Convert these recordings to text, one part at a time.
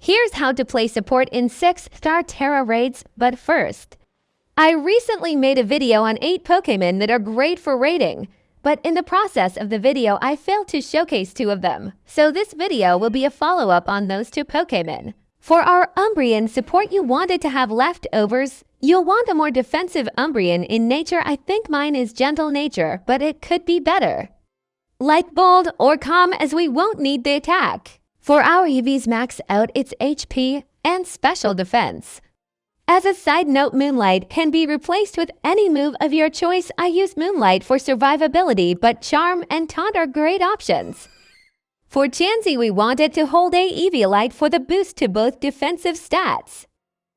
Here's how to play support in 6-star Terra raids, but first. I recently made a video on 8 Pokémon that are great for raiding, but in the process of the video I failed to showcase 2 of them, so this video will be a follow-up on those 2 Pokémon. For our Umbreon support you wanted to have leftovers, you'll want a more defensive Umbreon in nature. I think mine is gentle nature, but it could be better. Like bold or calm, as we won't need the attack. For our EVs, max out its HP and special defense. As a side note, Moonlight can be replaced with any move of your choice. I use Moonlight for survivability, but Charm and Taunt are great options. For Chansey, we wanted to hold a Eviolite for the boost to both defensive stats.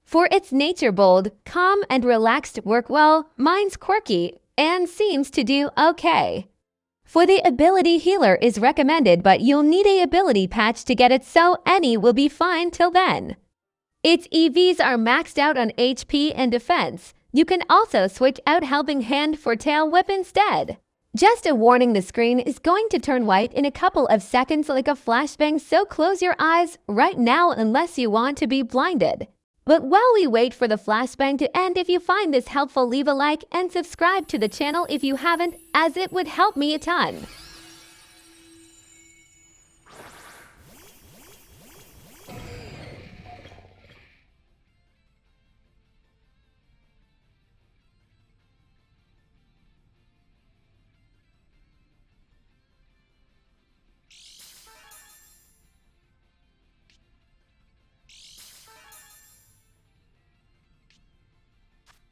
For its nature, bold, calm, and relaxed work well. Mine's quirky and seems to do okay. For the ability, healer is recommended, but you'll need a ability patch to get it, so any will be fine till then. Its EVs are maxed out on HP and defense. You can also switch out Helping Hand for Tail Whip instead. Just a warning, the screen is going to turn white in a couple of seconds like a flashbang, so close your eyes right now unless you want to be blinded. But while we wait for the flashbang to end, if you find this helpful, leave a like and subscribe to the channel if you haven't, as it would help me a ton.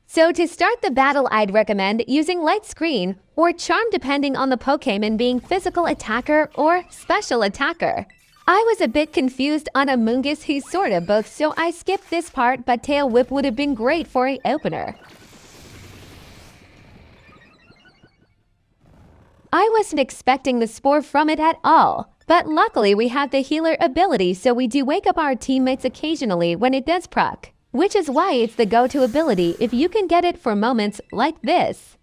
So to start the battle, I'd recommend using Light Screen or Charm depending on the Pokémon being physical attacker or special attacker. I was a bit confused on Amoonguss, he's sort of both, so I skipped this part, but Tail Whip would have been great for an opener. I wasn't expecting the Spore from it at all, but luckily we have the healer ability, so we do wake up our teammates occasionally when it does proc. Which is why it's the go-to ability if you can get it for moments like this.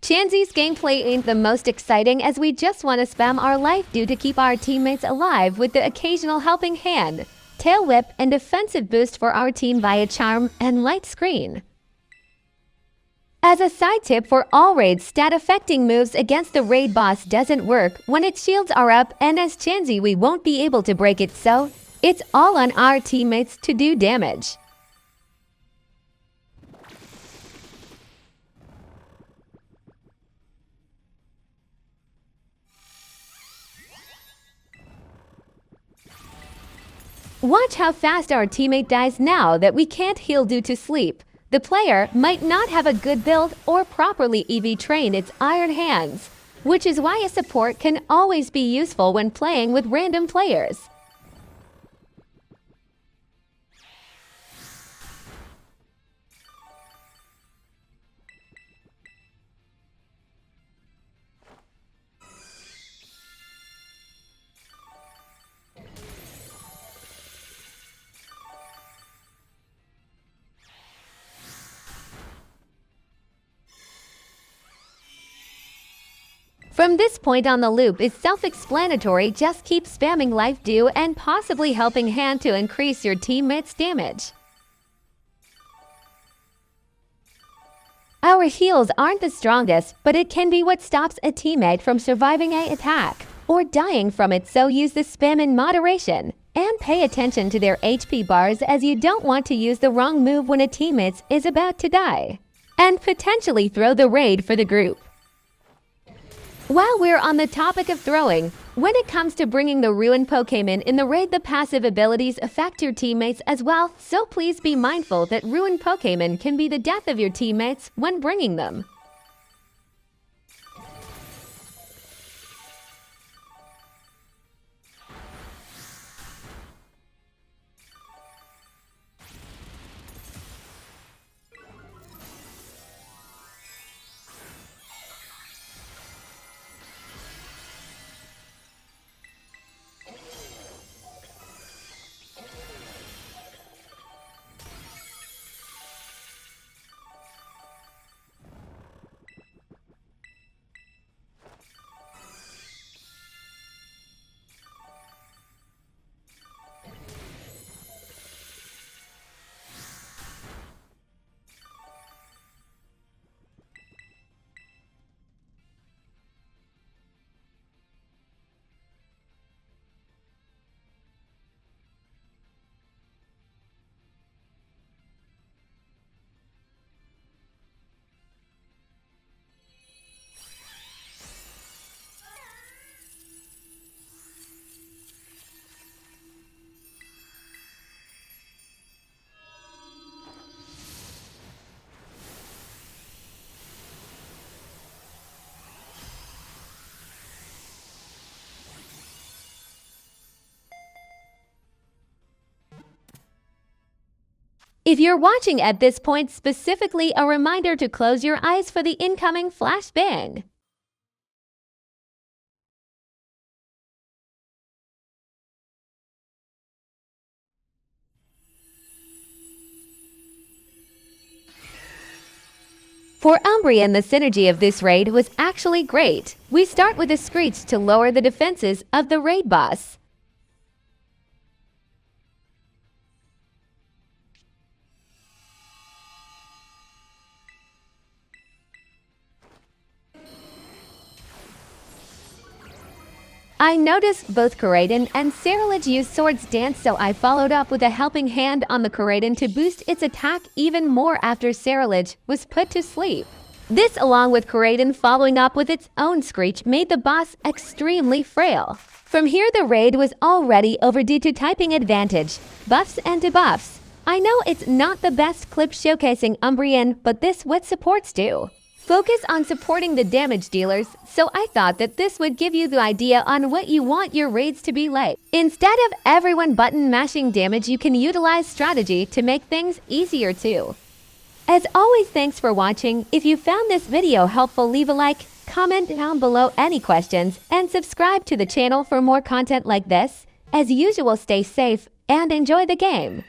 Chansey's gameplay ain't the most exciting, as we just want to spam our life due to keep our teammates alive with the occasional Helping Hand, Tail Whip, and defensive boost for our team via Charm and Light Screen. As a side tip, for all raids, stat-affecting moves against the raid boss doesn't work when its shields are up, and as Chansey we won't be able to break it, so it's all on our teammates to do damage. Watch how fast our teammate dies now that we can't heal due to sleep. The player might not have a good build or properly EV train its iron hands, which is why a support can always be useful when playing with random players. From this point on, the loop is self-explanatory. Just keep spamming Life Dew and possibly Helping Hand to increase your teammates' damage. Our heals aren't the strongest, but it can be what stops a teammate from surviving an attack or dying from it, so use the spam in moderation. And pay attention to their HP bars, as you don't want to use the wrong move when a teammate is about to die. And potentially throw the raid for the group. While we're on the topic of throwing, when it comes to bringing the Ruin Pokémon in the raid, the passive abilities affect your teammates as well, so please be mindful that Ruin Pokémon can be the death of your teammates when bringing them. If you're watching at this point, specifically a reminder to close your eyes for the incoming flashbang. For Umbreon, the synergy of this raid was actually great. We start with a Screech to lower the defenses of the raid boss. I noticed both Koraidon and Scarlet use Swords Dance, so I followed up with a helping hand on the Koraidon to boost its attack even more after Scarlet was put to sleep. This, along with Koraidon following up with its own Screech, made the boss extremely frail. From here, the raid was already over due to typing advantage, buffs and debuffs. I know it's not the best clip showcasing Umbreon, but this what supports do. Focus on supporting the damage dealers, so I thought that this would give you the idea on what you want your raids to be like. Instead of everyone button mashing damage, you can utilize strategy to make things easier too. As always, thanks for watching. If you found this video helpful, leave a like, comment down below any questions, and subscribe to the channel for more content like this. As usual, stay safe and enjoy the game.